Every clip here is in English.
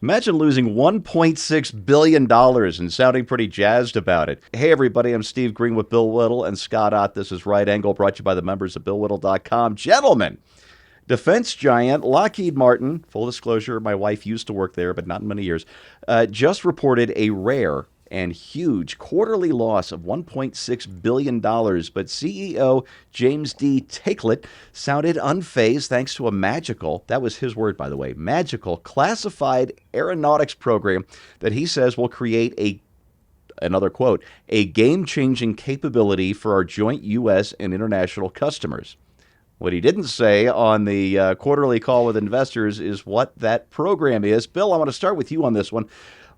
Imagine losing $1.6 billion and sounding pretty jazzed about it. Hey, everybody, I'm Steve Green with Bill Whittle and Scott Ott. This is Right Angle, brought to you by the members of BillWhittle.com. Gentlemen, defense giant Lockheed Martin, full disclosure, my wife used to work there, but not in many years, just reported a rare and huge quarterly loss of $1.6 billion. But CEO James D. Takelet sounded unfazed thanks to a magical, that was his word, by the way, magical classified aeronautics program that he says will create another quote, a game-changing capability for our joint U.S. and international customers. What he didn't say on the quarterly call with investors is what that program is. Bill, I want to start with you on this one.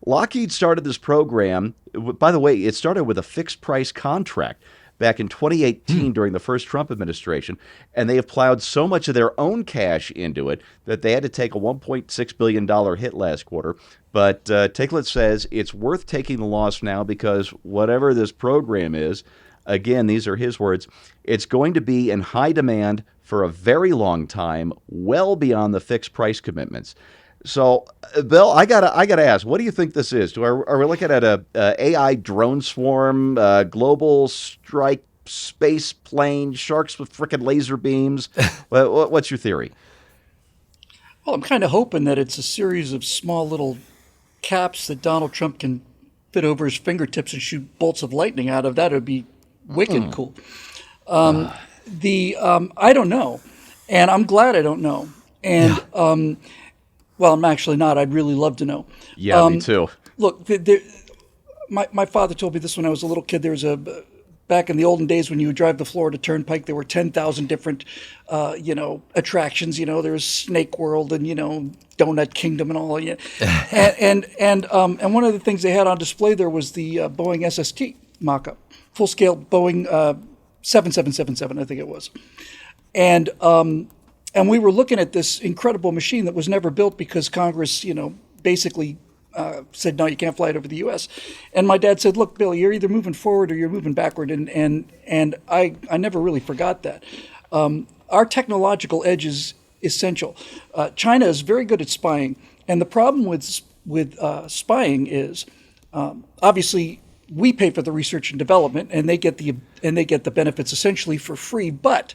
Lockheed started this program. By the way, it started with a fixed price contract back in 2018 during the first Trump administration, and they have plowed so much of their own cash into it that they had to take a $1.6 billion hit last quarter. But Takelet says it's worth taking the loss now because whatever this program is, again, these are his words, it's going to be in high demand for a very long time, well beyond the fixed price commitments. So, Bill, I gotta ask, what do you think this is? Are we looking at a AI drone swarm, global strike space plane, sharks with frickin' laser beams? What's your theory? Well, I'm kind of hoping that it's a series of small little caps that Donald Trump can fit over his fingertips and shoot bolts of lightning out of. That would be wicked cool. I don't know, and I'm glad I don't know. And well, I'm actually not. I'd really love to know. Yeah, me too. Look, my father told me this when I was a little kid. There was back in the olden days when you would drive the Florida Turnpike, there were 10,000 different, attractions. There was Snake World and Donut Kingdom and all. And one of the things they had on display there was the Boeing SST mock-up, full-scale Boeing 7777, I think it was, and we were looking at this incredible machine that was never built because Congress, basically said, no, you can't fly it over the U.S. And my dad said, look, Bill, you're either moving forward or you're moving backward. And I never really forgot that. Our technological edge is essential. China is very good at spying. And the problem with spying is, obviously, we pay for the research and development, and they get the benefits essentially for free. But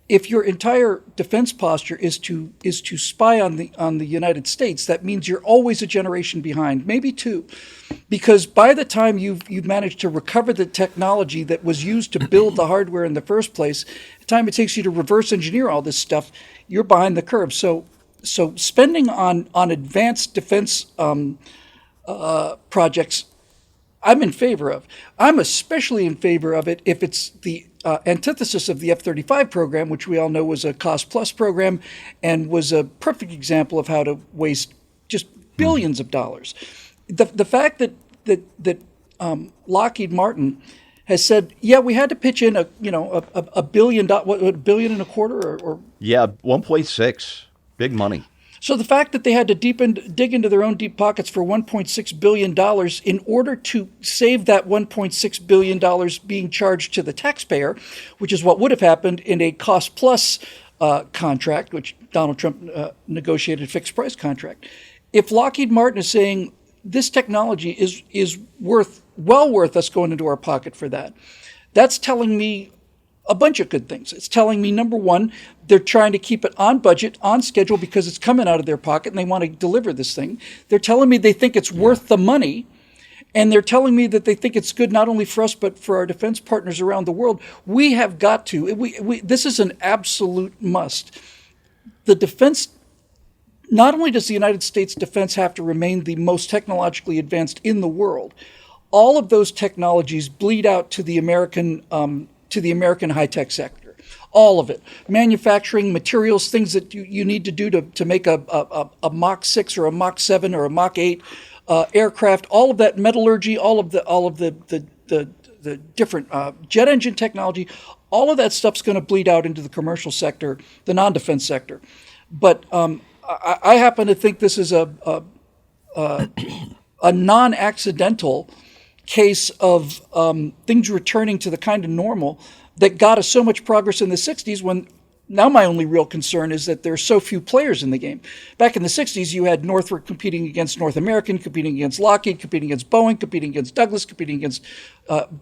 if your entire defense posture is to spy on the United States, that means you're always a generation behind, maybe two, because by the time you've managed to recover the technology that was used to build the hardware in the first place, the time it takes you to reverse engineer all this stuff, you're behind the curve. So spending on advanced defense projects, I'm in favor of. I'm especially in favor of it if it's the antithesis of the F-35 program, which we all know was a cost-plus program and was a perfect example of how to waste just billions of dollars. The fact that Lockheed Martin has said, yeah, we had to pitch in a billion, $1.25 billion or yeah, 1.6, big money. So the fact that they had to dig into their own deep pockets for $1.6 billion in order to save that $1.6 billion being charged to the taxpayer, which is what would have happened in a cost-plus contract, which Donald Trump negotiated fixed price contract. If Lockheed Martin is saying this technology is well worth us going into our pocket for that, that's telling me a bunch of good things. It's telling me, number one, they're trying to keep it on budget, on schedule, because it's coming out of their pocket and they want to deliver this thing. They're telling me they think it's worth the money. And they're telling me that they think it's good not only for us, but for our defense partners around the world. We have got to. This is an absolute must. The defense, not only does the United States defense have to remain the most technologically advanced in the world, all of those technologies bleed out to the American high-tech sector. All of it. Manufacturing, materials, things that you need to do to make a Mach 6 or a Mach 7 or a Mach 8 aircraft, all of that metallurgy, all of the different jet engine technology, all of that stuff's going to bleed out into the commercial sector, the non-defense sector. But I happen to think this is a non-accidental case of things returning to the kind of normal that got us so much progress in the 60s when now my only real concern is that there's so few players in the game. Back in the 60s, you had Northrop competing against North American, competing against Lockheed, competing against Boeing, competing against Douglas, competing against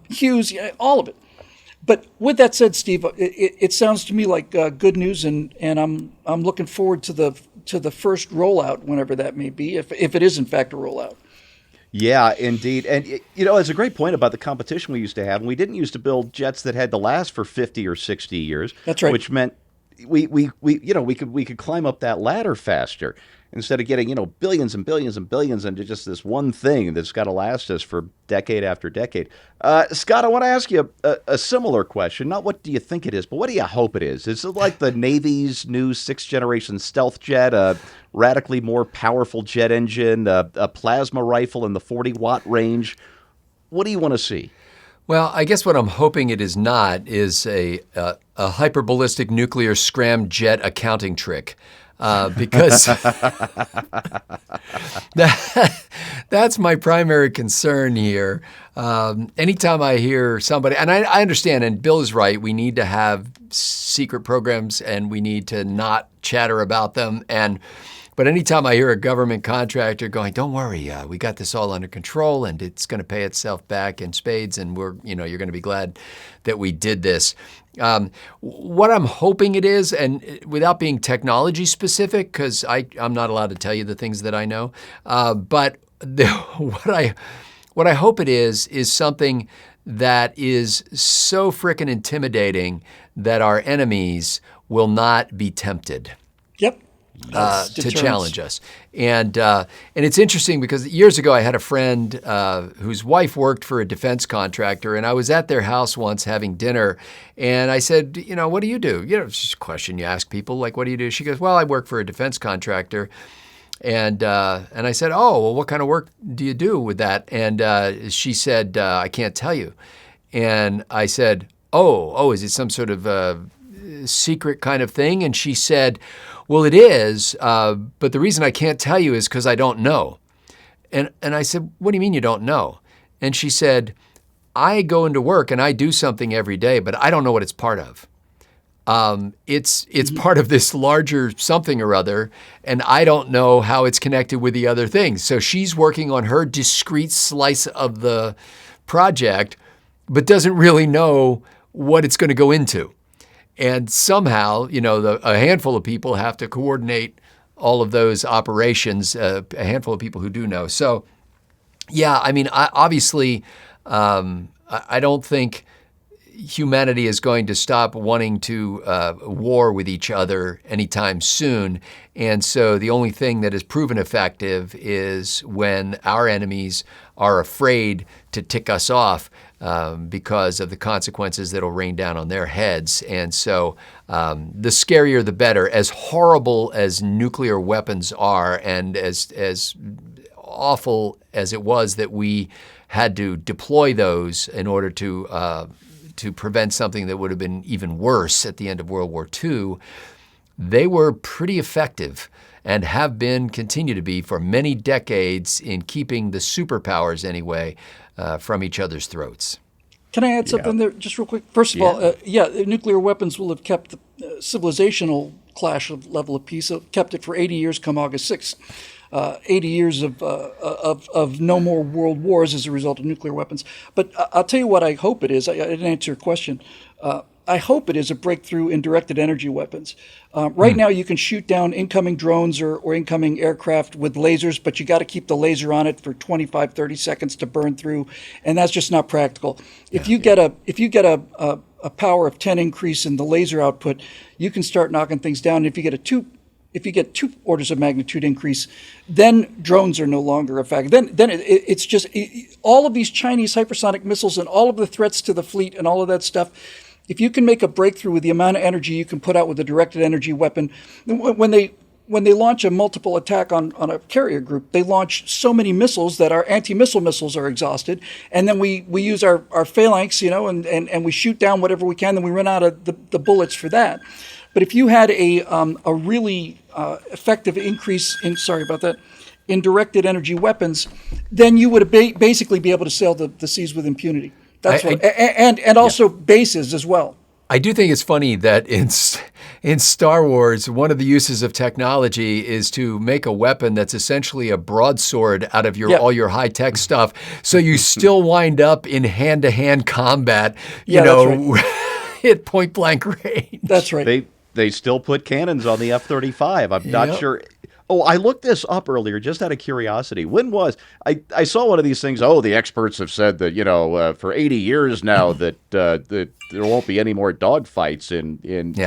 Hughes, all of it. But with that said, Steve, it sounds to me like good news, and I'm looking forward to the first rollout, whenever that may be, if it is in fact a rollout. Yeah, indeed. And, it's a great point about the competition we used to have. And we didn't used to build jets that had to last for 50 or 60 years. That's right. Which meant we could climb up that ladder faster instead of getting, billions and billions and billions into just this one thing that's got to last us for decade after decade. Scott, I want to ask you a similar question. Not what do you think it is, but what do you hope it is? Is it like the Navy's new sixth-generation stealth jet, a radically more powerful jet engine, a plasma rifle in the 40-watt range? What do you want to see? Well, I guess what I'm hoping it is not is a hyperballistic nuclear scramjet accounting trick. Because that's my primary concern here. Anytime I hear somebody, and I understand, and Bill is right, we need to have secret programs and we need to not chatter about them. But anytime I hear a government contractor going, "Don't worry, we got this all under control, and it's going to pay itself back in spades, and you're going to be glad that we did this." What I'm hoping it is, and without being technology specific, because I'm not allowed to tell you the things that I know, but what I hope it is something that is so frickin' intimidating that our enemies will not be tempted. Yep. To challenge us. And it's interesting because years ago I had a friend whose wife worked for a defense contractor, and I was at their house once having dinner, and I said, "What do you do?" It's just a question you ask people, like, "What do you do?" She goes, "Well, I work for a defense contractor." And I said, "Oh, well, what kind of work do you do with that?" And she said, "I can't tell you." And I said, oh, is it some sort of secret kind of thing? And she said, "Well, it is, but the reason I can't tell you is because I don't know." And I said, "What do you mean you don't know?" And she said, "I go into work and I do something every day, but I don't know what it's part of. It's part of this larger something or other, and I don't know how it's connected with the other things." So she's working on her discrete slice of the project, but doesn't really know what it's going to go into. And somehow, a handful of people have to coordinate all of those operations, a handful of people who do know. So, yeah, I mean, obviously, I don't think humanity is going to stop wanting to war with each other anytime soon. And so the only thing that is proven effective is when our enemies are afraid to tick us off because of the consequences that'll rain down on their heads. And so the scarier the better. As horrible as nuclear weapons are, and as awful as it was that we had to deploy those in order to prevent something that would have been even worse at the end of World War II, they were pretty effective and have been, continue to be for many decades in keeping the superpowers anyway from each other's throats. Can I add something there just real quick? First of all, nuclear weapons will have kept the civilizational clash of level of peace, kept it for 80 years come August 6th. 80 years of no more world wars as a result of nuclear weapons. But I'll tell you what I hope it is. I didn't answer your question. I hope it is a breakthrough in directed energy weapons. Right now, you can shoot down incoming drones or incoming aircraft with lasers, but you got to keep the laser on it for 25, 30 seconds to burn through, and that's just not practical. If you get a power of 10 increase in the laser output, you can start knocking things down. If you get two orders of magnitude increase, then drones are no longer a factor. Then it's just all of these Chinese hypersonic missiles and all of the threats to the fleet and all of that stuff. If you can make a breakthrough with the amount of energy you can put out with a directed energy weapon, when they launch a multiple attack on a carrier group, they launch so many missiles that our anti-missile missiles are exhausted, and then we use our phalanx, and we shoot down whatever we can, then we run out of the bullets for that. But if you had a really effective increase in directed energy weapons, then you would basically be able to sail the seas with impunity. That's and also bases as well. I do think it's funny that in Star Wars, one of the uses of technology is to make a weapon that's essentially a broadsword out of all your high-tech stuff. So you still wind up in hand-to-hand combat, that's right. at point-blank range. That's right. They still put cannons on the F-35. I'm not sure. Oh, I looked this up earlier just out of curiosity. When was I saw one of these things? Oh, the experts have said that for 80 years now that there won't be any more dogfights in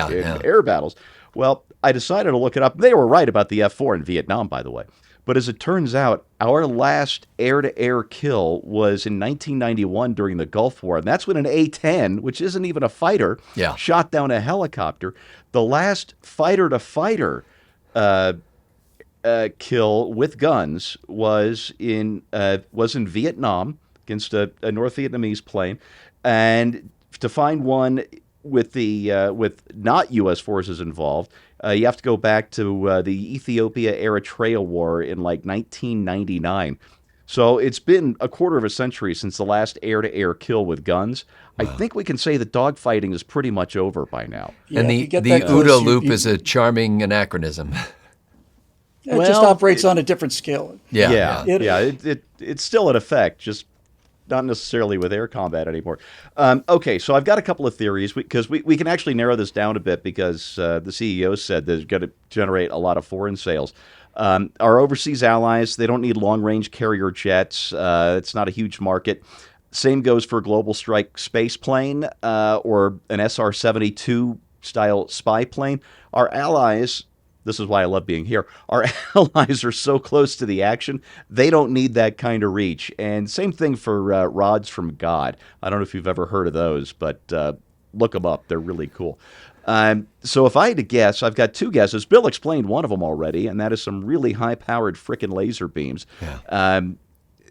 air battles. Well, I decided to look it up. They were right about the F-4 in Vietnam, by the way. But as it turns out, our last air-to-air kill was in 1991 during the Gulf War, and that's when an A-10, which isn't even a fighter, shot down a helicopter. The last fighter-to-fighter kill with guns was in Vietnam against a North Vietnamese plane, and to find one with not U.S. forces involved, you have to go back to the Ethiopia-Eritrea War in like 1999. So it's been a quarter of a century since the last air-to-air kill with guns. I think we can say that dogfighting is pretty much over by now. Yeah, and the OODA loop is a charming anachronism. It just operates on a different scale. It's still in effect, just not necessarily with air combat anymore. Okay, so I've got a couple of theories because we can actually narrow this down a bit because the CEO said there's going to generate a lot of foreign sales. Our overseas allies, they don't need long-range carrier jets. It's not a huge market. Same goes for a Global Strike space plane or an SR-72 style spy plane. Our allies, this is why I love being here, our allies are so close to the action, they don't need that kind of reach. And same thing for rods from God. I don't know if you've ever heard of those, but look them up. They're really cool. So if I had to guess, I've got two guesses. Bill explained one of them already, and that is some really high-powered frickin' laser beams. Yeah.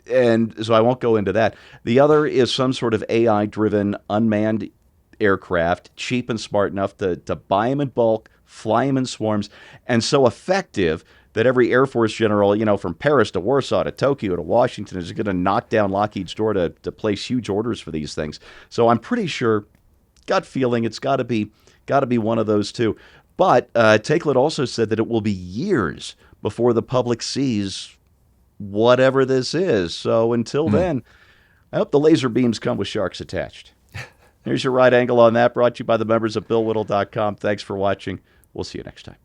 And so I won't go into that. The other is some sort of AI-driven unmanned aircraft, cheap and smart enough to buy them in bulk, fly them in swarms, and so effective that every Air Force general, from Paris to Warsaw to Tokyo to Washington is going to knock down Lockheed's door to place huge orders for these things. So I'm pretty sure, gut feeling, it's got to be one of those two. But Takelet also said that it will be years before the public sees whatever this is. So until then, I hope the laser beams come with sharks attached. Here's your right angle on that, brought to you by the members of BillWhittle.com. Thanks for watching. We'll see you next time.